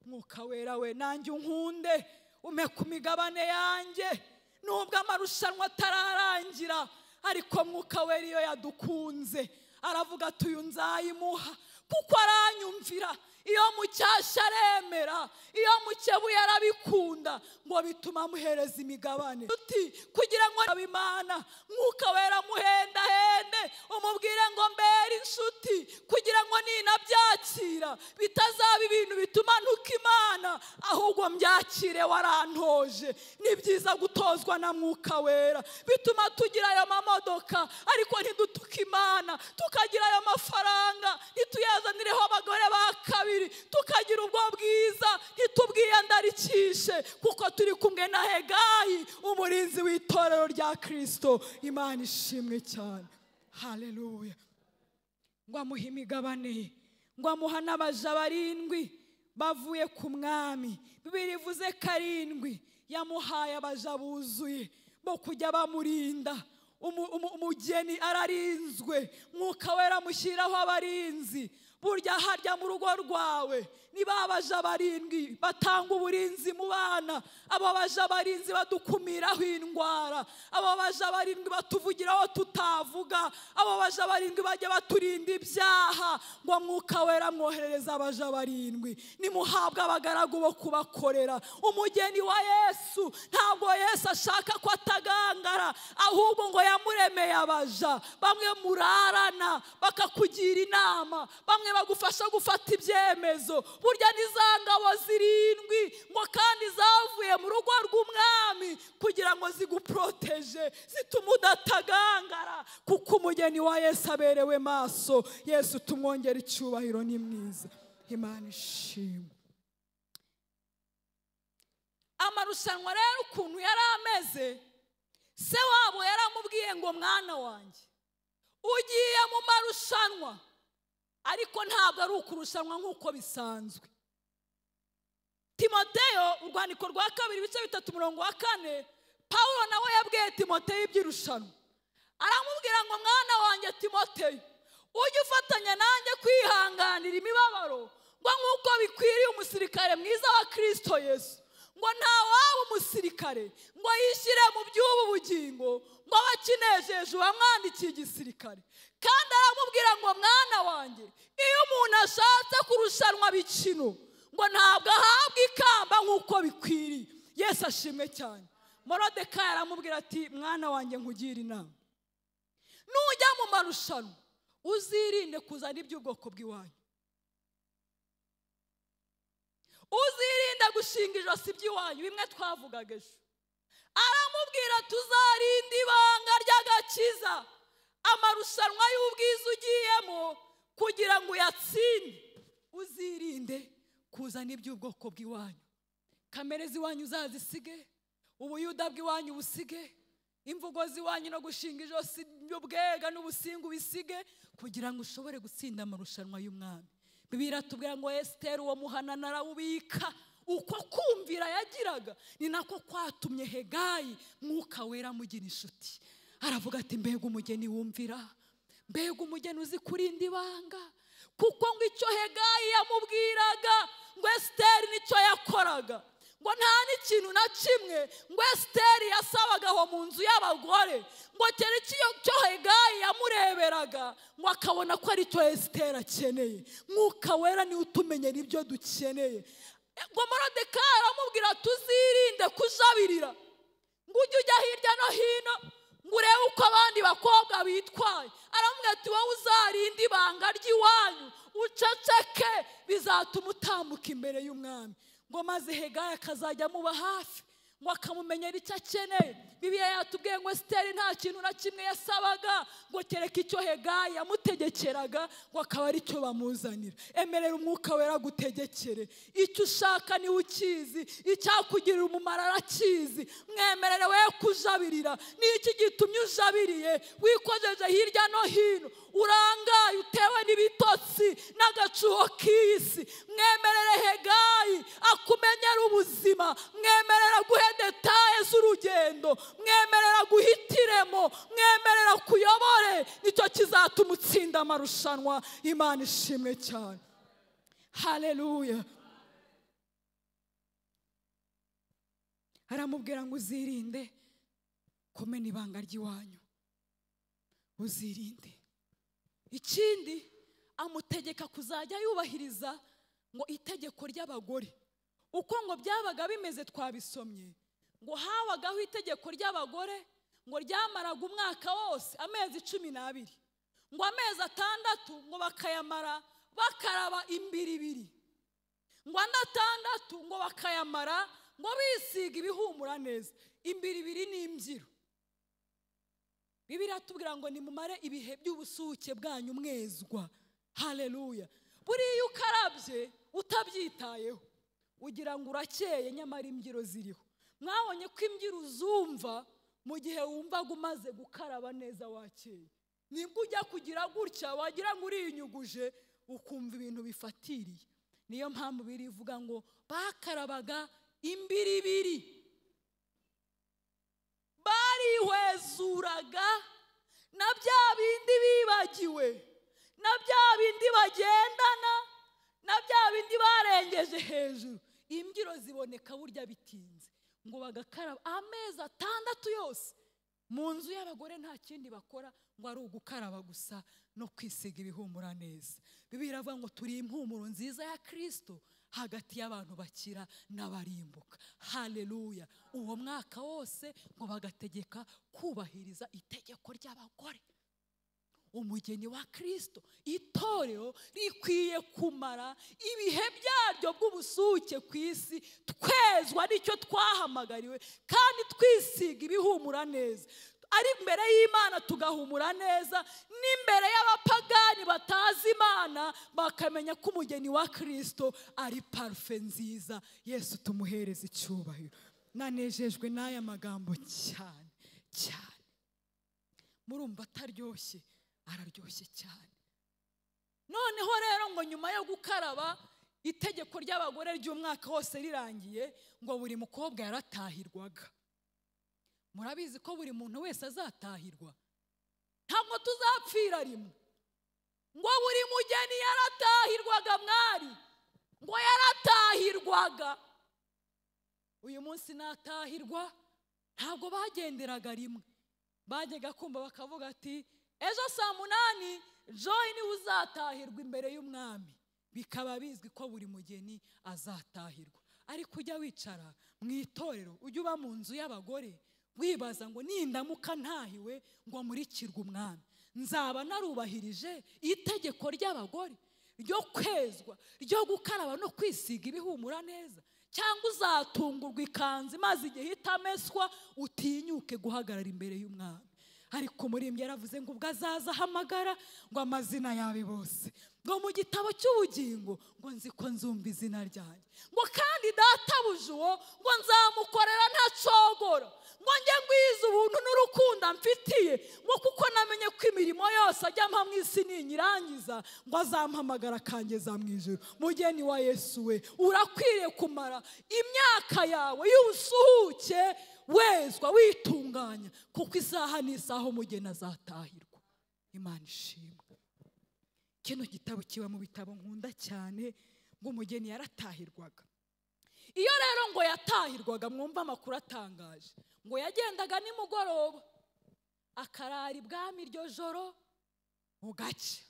Mwuka wera we, nanjye unkunde, ume ku migabane yanjye nubwo amarushanwa atararangira. Ariko mwuka wera iyo yadukunze aravuga ati uyu nzayimuha, kuko aranyumvira. Iyo mucyashya aremera, iyo mukebuye arabikunda, ngo bituma amuhereza imigabane. Kugira ngo Imana mwuka wera muhendahende, umubwire ngo mbere inshuti, kugira ngo ninabyakira bitazaba ibintu bituma ntuka Imana, ahubwo mbyakire warantoje. Ni byiza gutozwa na mwuka wera, bituma tugira ayo mamodoka ariko ntidutuka Imana, tukagira ayo mafaranga ntituyazanireho abagore ba kabiri, tukagira ubwo bwiza ntitubwiyandarikishe, kuko turi kumwe na Hegayi, umurinzi w'itorero rya Kristo. Imana ishimwe cyane. Haleluya! Ngo amuhe imigabane ye, ngo amuha n'abaja 7 bavuye ku mwami. Bibiri ivuze 7 yamuhaye abaja buzuye bo kujya bamurinda. Umugeni ararinzwe, mwuka wera amushyiraho abarinzi burya harya mu rugo rwawe niba abaja barindwi batanga uburinzi mu bana, abo baja barinzi badukumiraho indwara, abo baja barindwi batuvugiraho tutavuga, abo baja barindwi bajya baturinda ibyaha, ngo Mwuka Wera mwoherereza abaja barindwi nimuhabwa abagaragu bo kubakorera. Umugeni wa Yesu ntabwo Yesu ashaka ko atagangara, ahubwo ngo yamuremeye abaja, bamwe murarana bakakugira inama, bamwe bagufasha gufata ibyemezo. Burya n'izangabo zirindwi ngo kandi zavuye mu rugo rw'umwami kugira ngo ziguproteje, zituma udatagangara, kuko umugeni wa Yesu aberewe maso. Yesu tumwongera icyubahiro, ni mwiza, Imana ishimwe. Amarushanwa rero ukuntu yari ameze, se wabo yaramubwiye ngo mwana wanjye ugiye mu marushanwa, ariko ntabwo ari ukurushanwa nk'uko bisanzwe. Timoteyo, urwandiko rwa 2:3-4, Pawulo nawe yabwiye Timoteyo iby'irushanwa, aramubwira ngo mwana wanjye Timoteyo, ujye ufatanya nanjye kwihanganira imibabaro, ngo nk'uko bikwiriye umusirikare mwiza wa Kristo Yesu. Ngo nta waba umusirikare ngo yishyire mu by'ubu bugingo, ngo abakinejeje uwamwandikiye igisirikare. Kandi aramubwira ngo mwana wanjye, iyo umuntu ashatse kurushanwa bikino, ngo ntabwo ahabwa ikamba nk'uko bikwiriye. Yesu ashimwe cyane. Morodekayi aramubwira ati mwana wanjye nkugira inama, nujya mu marushanwa uzirinde kuzana iby'ubwoko bw'iwanyu, uzirinde gushinga ijosi by'iwanyu, bimwe twavugaga ejo. Aramubwira tuzarinda ibanga ry'agakiza, amarushanwa y'ubwiza ugiyemo kugira ngo uyatsinde, uzirinde kuzana iby'ubwoko bw'iwanyu. Kamere z'iwanyu uzazisige, ubuyuda bw'iwanyu busige, imvugo z'iwanyu no gushinga ijosi by'ubwega n'ubusingu bisige, kugira ngo ushobore gutsinda amarushanwa y'umwami. Bibiliya iratubwira ngo Esiteri uwo muhanana arawubika, uko kumvira yagiraga ni nako kwatumye Hegayi Mwuka Wera amugira inshuti. Aravuga ati mbega umugeni wumvira, mbega umugeni uzi kurinda ibanga, kuko ngo icyo Hegayi yamubwiraga ngo Esiteri nicyo yakoraga. Ngo nta n'ikintu na kimwe ngo Esiteri yasabagaho mu nzu y'abagore, ngo cyari cyo Hegayi yamureberaga ngo akabona ko ari cyo Esiteri akeneye. Mwuka Wera niwe utumenyera ibyo dukeneye. Ngo Morodekayi aramubwira tuzirinde kujabirira, ngo ujye ujya hirya no hino ngo urebe uko abandi bakobwa bitwaye. Aramubwira ati wowe uzarinda ibanga ry'iwanyu, uceceke, bizatuma utambuka imbere y'umwami. Ngo maze Hegayi akazajya amuba hafi, ngo akamumenyera icyo akeneye. Bibiliya yatubwiye ngo Esiteri nta kintu na kimwe yasabaga, ngo kereka icyo Hegayi yamutegekeraga, ngo akaba ari cyo bamuzanira. Emerera Umwuka Wera gutegekere, icyo ushaka niwe ukizi, icyakugirira umumaro arakizi. Mwemerere we kujabirira. Niki gitumye ujabiriye wikojeje hirya no hino, urangaye utewe n'ibitotsi n'agacuho k'isi? Mwemerere Hegayi akumenyera ubuzima, mwemerera guhe detaye z'urugendo, mwemerera guhitiremo, mwemerera kuyobore. Nicyo kizatuma utsinda amarushanwa. Imana ishimwe cyane. Haleluya. Aramubwira ngo uzirinde kumena ibanga ry'iwanyu, uzirinde. Ikindi amutegeka kuzajya yubahiriza ngo itegeko ry'abagore. Uko ngo byabaga bimeze twabisomye, ngo habagaho itegeko ry'abagore ngo ryamaraga umwaka wose amezi 12, ngo amezi 6 ngo bakayamara bakaraba imbiribiri, ngo andi 6 ngo bakayamara ngo bisiga ibihumura neza. Imbiribiri ni imbyiro. Bibiliya iratubwira ngo nimumare ibihe by'ubusuke bwanyu mwezwa. Haleluya. Buriya ukarabye utabyitayeho ugira ngo urakeye, nyamara imbyiro ziriho. Mwabonye ko imbyiro uzumva mu gihe wumvaga umaze gukaraba neza wakeye. Nibwo ujya kugira gutya wagira ngo uriyinyuguje ukumva ibintu bifatiriye. Niyo mpamvu birivuga ngo bakarabaga imbiribiri, barihwezuraga na bya bindi bibagiwe, na bya bindi bagendana imbyiro ziboneka burya bitinze, ngo bagakaraba amezi 6 yose mu nzu y'abagore, nta kindi bakora ngo ari ugukaraba gusa no kwisiga ibihumura neza. Bibiliya iravuga ngo turi impumuro nziza ya Kristo hagati y'abantu bakira n'abarimbuka. Haleluya. Uwo mwaka wose ngo bagategeka kubahiriza itegeko ry'abagore. Umugeni wa Kristo, itorero rikwiye kumara ibihe byaryo bw'ubusuke ku isi twezwa n'icyo twahamagariwe, kandi twisiga ibihumura neza. Ari imbere y'Imana tugahumura neza, n'imbere y'abapagani batazi Imana bakamenya ko umugeni wa Kristo ari parufe nziza. Yesu tumuhereze icyubahiro. Nanejejwe n'aya magambo cyane cyane. Murumva ataryoshye? Araryoshye cyane. Noneho rero ngo nyuma yo gukaraba, itegeko ry'abagore ry'umwaka wose rirangiye, ngo buri mukobwa yaratahirwaga. Murabizi ko buri muntu wese azatahirwa, ntabwo tuzapfira rimwe. Ngo buri mugeni yaratahirwaga mwari, ngo yaratahirwaga. Uyu munsi natahirwa ntabwo bagenderaga rimwe, bajyaga kumva bakavuga ati ejo saa 8 Joy ni uzatahirwa imbere y'umwami. Bikaba bizwi ko buri mugeni azatahirwa. Ariko ujya wicara mu itorero, ujya uba mu nzu y'abagore, wibaza ngo nindamuka ntahiwe ngo murikirwe umwami, nzaba narubahirije itegeko ry'abagore ryo kwezwa, ryo gukaraba no kwisiga ibihumura neza, cyangwa uzatungurwa ikanzu maze igihe itameswa utinyuke guhagarara imbere y'umwami. Ariko umuririmbyi yaravuze ngo ubwo azaza ahamagara ngo amazina yawe bose, ngo mu gitabo cy'ubugingo, ngo nzi ko nzumva izina ryanjye, ngo kandi databuja uwo ngo nzamukorera ntacogora, ngo njye ngwiza ubuntu n'urukundo amfitiye, ngo kuko namenye ko imirimo yose ajya mpa mu isi ninyirangiza, ngo azampamagara akangeza mu ijuru. Mugeni wa Yesu we, urakwiriye kumara imyaka yawe y'ubusuhuke wezwa witunganya, kuko isaha n'isaha umugeni azatahirwa. Imana ishimwe. Kino gitabo kiba mu bitabo nkunda cyane, ngo umugeni yaratahirwaga. Iyo rero ngo yatahirwaga, mwumva amakuru atangaje, ngo yagendaga nimugoroba akarara ibwami iryo joro bugacya.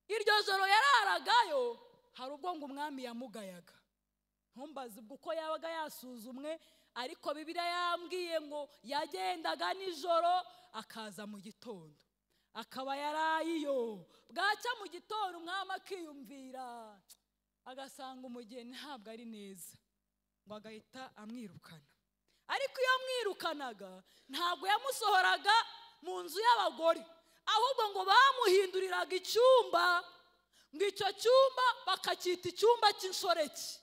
Iryo joro yararagayo, hari ubwo ngo umwami yamugayaga. Ntumbaze ubwo uko yabaga yasuzumwe, ariko Bibiliya yambwiye ngo yagendaga nijoro akaza mu gitondo, akaba yarayiyo. Bwacya mu gitondo umwami akiyumvira, agasanga umugeni ntabwo ari neza, ngo agahita amwirukana. Ariko iyo amwirukanaga ntabwo yamusohoraga mu nzu y'abagore, ahubwo ngo bamuhinduriraga icyumba, ngo icyo cyumba bakacyita icyumba cy'inshoreke.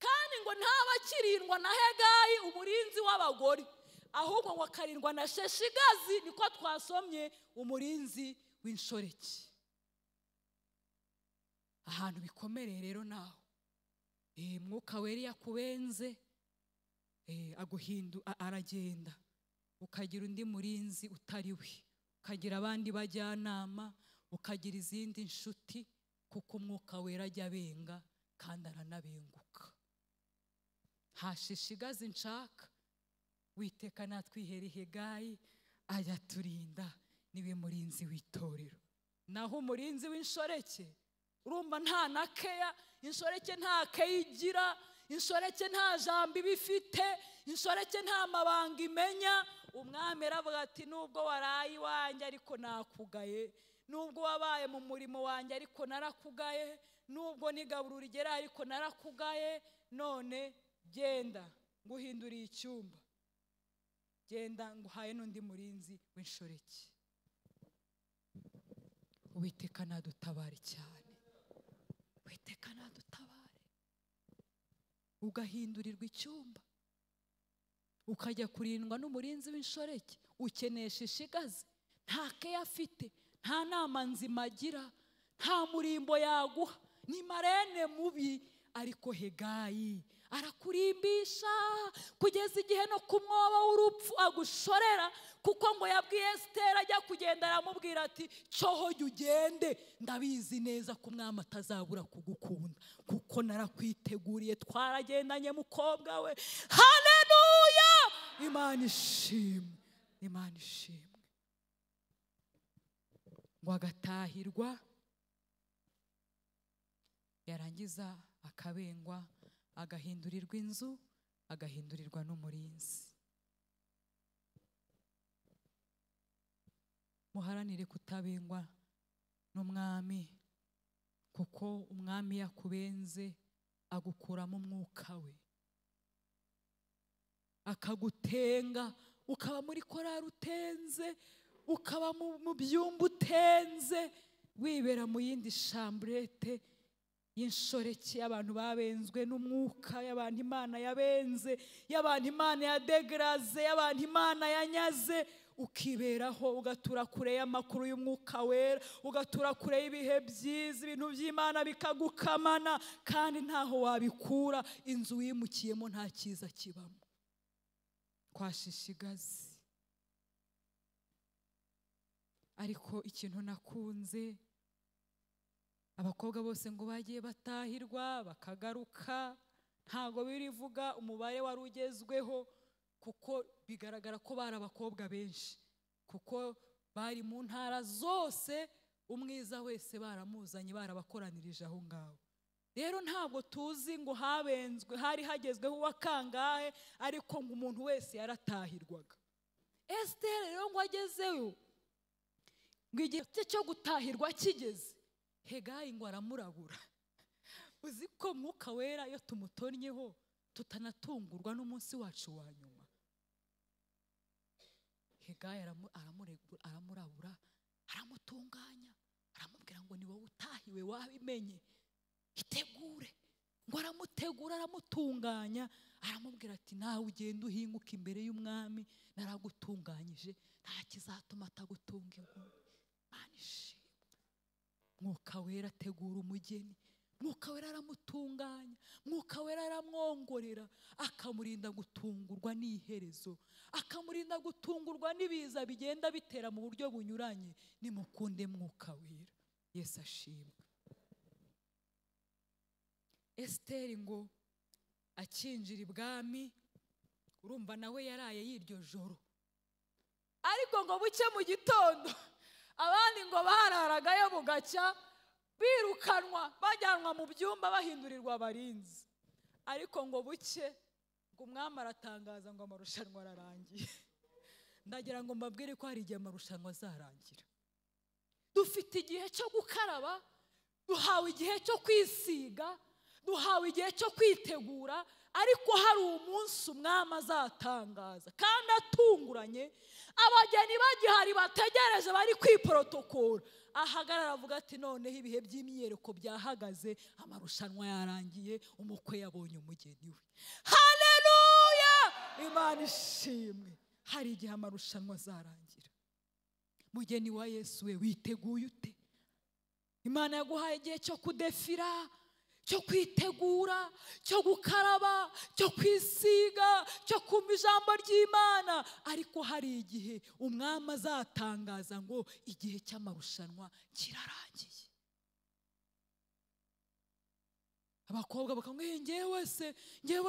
Kandi ngo ntabakirindwa na Hegayi umurinzi w'abagore, ahubwo ngo akarindwa na Sheshigazi, niko twasomye, umurinzi w'inshoreke. Ahantu bikomereye rero naho Mwuka wera yakubenze, aragenda, ukagira undi murinzi utari we, ukagira abandi bajyanama, ukagira izindi nshuti, kuko Umwuka wera ajya abenga kandi aranabenguka. Hashishigazi nshaka, Uwiteka natwihera Hegayi ajya turinda, niwe murinzi w'itorero. Naho umurinzi w'inshoreke, urumva nta nakeya, inshoreke nta keya igira, inshoreke nta jambo ibifite, inshoreke nta mabanga imenya. Umwami aravuga ati nubwo waraye iwanjye ariko nakugaye, nubwo wabaye mu murimo wanjye ariko narakugaye, nubwo n'igaburo rigera ariko narakugaye, none genda nguhinduriye icyumba, genda nguhaye n'undi murinzi w'inshoreke. Uwiteka nadutabare cyane, Uwiteka nadutabare. Ugahindurirwa icyumba, ukajya kurindwa n'umurinzi w'inshoreke, ukenesha ishigazi, nta keya afite, nta nama nzima agira, nta murimbo yaguha, ni marene mubi. Ariko Hegayi arakurimbisha kugeza igihe no ku mwobo w'urupfu agushorera, kuko ngo yabwiye Esiteri ajya kugenda aramubwira ati cyoho jya ugende, ndabizi neza ko umwami atazabura kugukunda kuko narakwiteguriye, twaragendanye mukobwa we. Haleluya! Imana ishimwe, Imana ishimwe. Ngo agatahirwa, yarangiza akabengwa, agahindurirwa inzu, agahindurirwa n'umurinzi. Muharanire kutabengwa n'umwami, kuko umwami yakubenze agukuramo umwuka we, akagutenga, ukaba muri korari utenze, ukaba mu byumba utenze, wibera mu yindi shamburete y'inshoreke y'abantu babenzwe n'umwuka, y'abantu Imana yabenze, y'abantu Imana yadegaraze, y'abantu Imana yanyaze, ukiberaho ugatura kure y'amakuru y'umwuka wera, ugatura kure y'ibihe byiza, ibintu by'Imana bikagukamana kandi ntaho wabikura. Inzu wimukiyemo nta cyiza kibamo, kwashishigazi. Ariko ikintu nakunze, abakobwa bose ngo bagiye batahirwa bakagaruka, ntago birivuga umubare wari ugezweho, kuko bigaragara ko bari abakobwa benshi, kuko bari mu ntara zose, umwiza wese baramuzanye, barabakoranirije aho ngaho. Rero ntabwo tuzi ngo habenzwe hari hagezweho wakangahe, ariko ngo umuntu wese yaratahirwaga. Esiteri rero ngo agezeyo, ngo igihe cyo gutahirwa kigeze, Hegayi ngo aramurabura. Uzi ko mwuka wera iyo tumutonnyeho tutanatungurwa n'umunsi wacu wa nyuma. Hegayi aramurabura, aramutunganya, aramubwira ngo ni wowe utahiwe, wabimenye, itegure. Ngo aramutegura, aramutunganya, aramubwira ati nawe ugenda uhinguka imbere y'umwami, naragutunganyije, nta kizatuma atagutunga inkumi. Imana ishimwe. Mwuka wera ategura umugeni, mwuka wera aramutunganya, mwuka wera aramwongorera, akamurinda gutungurwa n'iherezo, akamurinda gutungurwa n'ibiza bigenda bitera mu buryo bunyuranye. Nimukunde mwuka wera. Yesu ashimwe. Esiteri ngo akinjira ibwami, urumva nawe yaraye y'iryo joro, ariko ngo buke mu gitondo abandi ngo bararagayo bugacya, birukanwa bajyanwa mu byumba bahindurirwa abarinzi. Ariko ngo buke, ngo umwami aratangaza ngo amarushanwa ararangiye. Ndagira ngo mbabwire ko hari igihe amarushanwa azarangira. Dufite igihe cyo gukaraba, duhawe igihe cyo kwisiga, duhawe igihe cyo kwitegura, ariko hari umunsi umwami azatangaza kandi atunguranye, abageni bagihari bategereje bari kwiprotokora, ahagarara avuga ati noneho ibihe by'imyiyereko byahagaze, amarushanwa yarangiye, umukwe yabonye umugeni we. Haleluya! Imana ishimwe. Hari igihe amarushanwa azarangira. Mugeni wa Yesu we, witeguye ute? Imana yaguhaye igihe cyo kudefira, cyo kwitegura, cyo gukaraba, cyo kwisiga, cyo kumva ijambo ry'Imana, ariko hari igihe umwami azatangaza ngo igihe cy'amarushanwa kirarangiye. Abakobwa bakamwe ngewe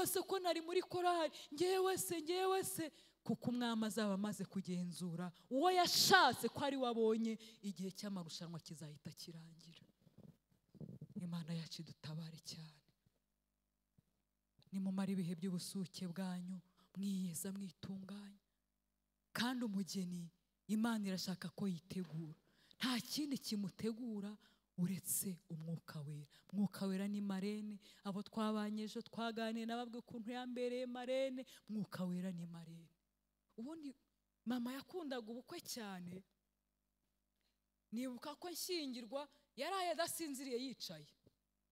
se ko nari muri korari, ngewe se, kuko umwami azaba amaze kugenzura uwo yashatse ko ari wabonye, igihe cy'amarushanwa kizahita kirangira. Imana yacu idutabare cyane. Nimumara ibihe by'ubusuke bwanyu, mwiyeza, mwitunganya. Kandi umugeni Imana irashaka ko yitegura, nta kindi kimutegura uretse umwuka wera. Mwuka wera ni marene. Abo twabanye ejo twaganiriye nababwe ukuntu yambereye marene. Mwuka wera ni marene. Ubundi mama yakundaga ubukwe cyane, nibuka ko nshyingirwa yaraye adasinziriye yicaye,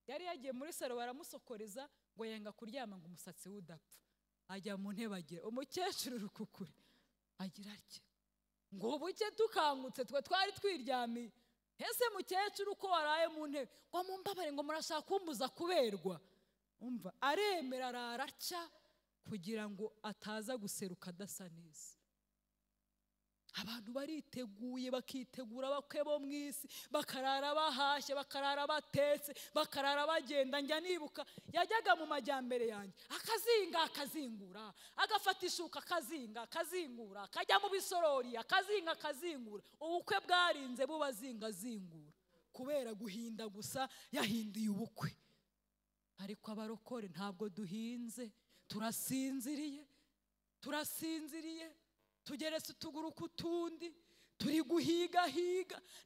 yari yagiye muri salo baramusokoreza ngo yanga kuryama ngo umusatsi we udapfa, ajya mu ntebe agira umukecuru rukukure, agira atya ngo buke tukangutse twe twari twiryamiye, ese mukecuru uko waraye mu ntebe, ngo mumbabare ngo murashaka kumbuza kuberwa. umva aremera araracya kugira ngo ataza guseruka adasa neza. Abantu bariteguye bakitegura bakwe bo mu isi, bakarara bahashye, bakarara batetse, bakarara bagenda. Njya nibuka yajyaga mu majyambere yanjye akazinga akazingura, agafata ishuka akazinga akazingura, akajya mu bisorori akazinga akazingura. Ubukwe bwarinze bubazinga zingura kubera guhinda gusa, yahinduye ubukwe. Ariko abarokore ntabwo duhinze, turasinziriye, tugeretse utuguru kutundi, turi guhiga,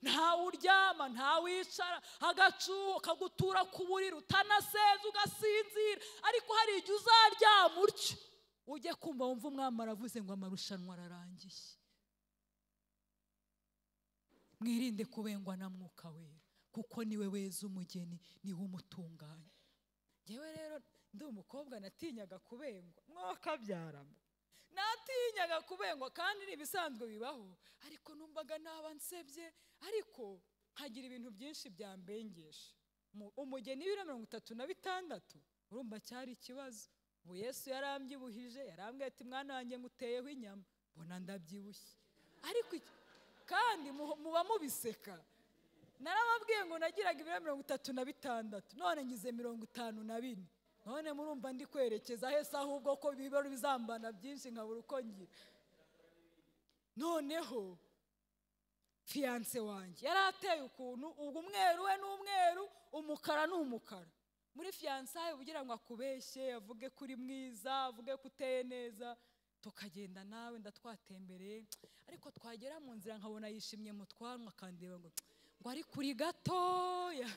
ntawe uryama, ntawe wicara, agacuho kagutura ku buriri utanaseza ugasinzira. Ariko hari igihe uzaryama utyo ujye kumva wumva umwami aravuze ngo amarushanwa ararangiye. Mwirinde kubengwa na Mwuka Wera, kuko niwe weza umugeni, niwe umutunganya. Yewe rero ndi umukobwa natinyaga kubengwa, mwakabyaramo natinyaga kubengwa, kandi nibisanzwe bibaho. Ariko numvaga naba nsebye, ariko nkagira ibintu byinshi byambengesha. Umugeni w'ibiro 36 urumva cyari ikibazo. Ubu Yesu yarambyibuhije, yarambwiye ati mwana wanjye nguteyeho inyama, mbona ndabyibushye. Ariko kandi muba mubiseka, narababwiye ngo nagiraga ibiro 36, none ngize 54. None murumva ndi kwerekeza hese, ahubwo ko ibibero bizambana byinshi nkabura uko ngira. Noneho fiance wanjye yarateye ukuntu, ubwo umweru we n'umweru, umukara n'umukara. Muri fiançailles ugira ngo akubeshye, avuge kuri mwiza, avuge kuteye neza, tukagenda nawe ndatwatembereye. Ariko twagera mu nzira nkabona yishimye mu twanwa, akandeba ngo ari kuri gatoya.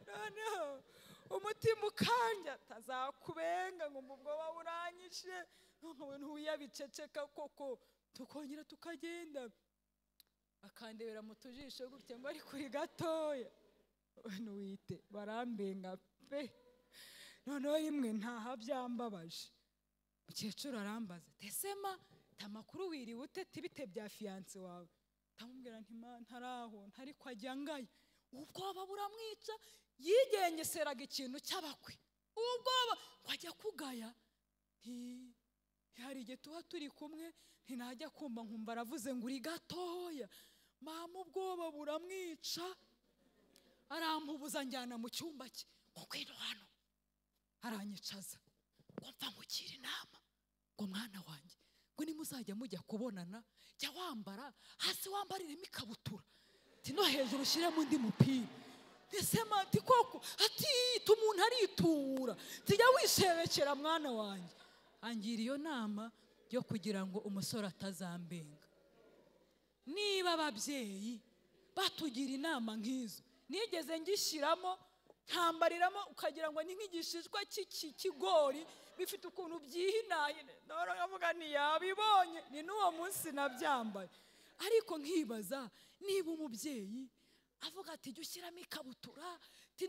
Noneho umutima ukanja, tazakubenga ngo ubwoba buranyishe, nkabona uyabiceceka koko. Tukongera tukagenda, akandebera mu tujisho gutya ngo ari kuri gatoya. Nuwite barambenga pe. Noneho rimwe ntaha byambabaje, mukecuru arambaza, tesema tamakuru wiriwe ute, tibite bya fiance wawe? Tamubwira nti ma ntaraho, ntariko ajya ngaye. Ubwoba buramwica, yigengeseraga ikintu cy'abakwe. Ubwoba kwajya kugaya, hari igihe tuba turi kumwe, ntinajya kumva nkumva aravuze ngo uri gatoya. Mama ubwoba buramwica, arampubuza njyana mu cyumba cye, ngo ngwino hano. Aranyicaza, ngo mva mukira inama, ngo mwana wanjye, ngo nimuzajya mujya kubonana, jya wambara hasi, wambariremo ikabutura, no hejuru ushyiremo undi mupira. Ndesema ati koko, ati umuntu aritura, tujya wishebekera mwana wanjye. Angira iyo nama yo kugira ngo umusore atazambenga. Niba ababyeyi batugira inama nk'izo, nigeze ngishyiramo, ntambariramo ukagira ngo ni nk'igishishwa cy'ikigori, bifite ukuntu byihinahine. Noro nkavuga ntiyabibonye, ni n'uwo munsi nabyambaye. Ariko nkibaza, niba umubyeyi avuga ati jya ushyiramo ikabutura,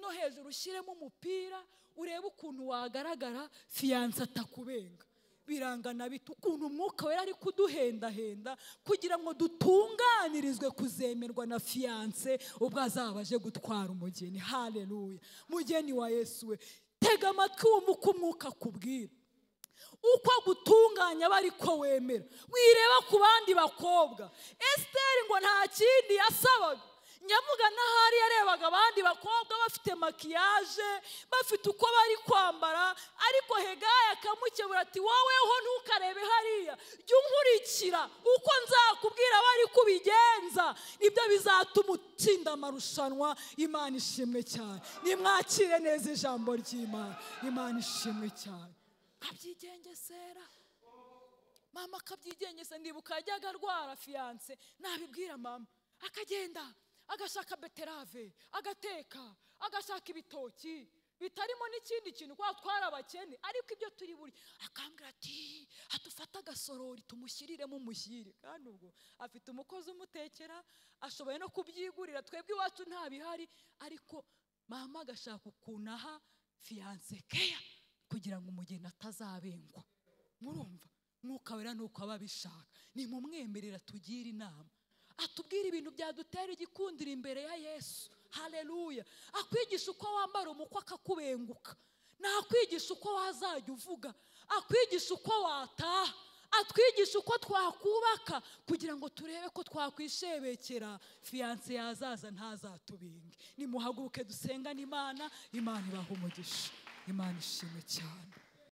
no hejuru ushyiremo umupira, urebe ukuntu wagaragara fiance atakubenga. Birangana bita ukuntu Umwuka Wera ari kuduhendahenda kugira ngo dutunganirizwe kuzemerwa na fiance ubwo azaba aje gutwara umugeni. Haleluya! Mugeni wa Yesu we, tega amatwi wumva uko Umwuka akubwira, uko agutunganya bari ko wemera. Wireba ku bandi bakobwa, Esther ngo nta kindi yasabaga. Nyamuga n'ahari yarebaga abandi bakobwa bafite makiyaje, bafite uko bari kwambara, ariko Hegaya akamukebura ati woweho ntukarebe hariya, jya unkurikira uko nzakubwira bari kubigenza, nibyo bizatuma utsinda amarushanwa. Imana ishimwe cyane. Nimwakire neza ijambo ry'Imana. Imana ishimwe cyane. Kabyigengesera, mama kabyigengesera. Ndibuka yajyaga arwara fiance, nabibwira mama, akagenda agashaka beterave, agateka, agashaka ibitoki bitarimo n'ikindi kintu, kwa twara abakene. Ariko ibyo turi buri akambwira ati atufata agasorori tumushyiriremo umushyire, kandi ubwo afite umukozi umutekera, ashoboye no kubyigurira. Twebwe iwacu nta bihari, ariko mama agashaka ukuntu aha fiance care kugira ngo umugeni atazabengwa. Murumva Mwuka Wera nuko ababishaka, nimumwemerera tugira inama. atubwira ibintu byadutera igikundiro imbere ya Yesu. Haleluya. Akwigisha uko wambara umukwe akakubenguka, nakwigisha uko wazajya uvuga, akwigisha uko wataha, atwigisha uko twakubaka kugira ngo turebe ko twakwishebekera fiance yazaza ntazatubinge. Nimuhaguruke dusengane Imana, Imana ibaha umugisha. Imana ishimwe cyane.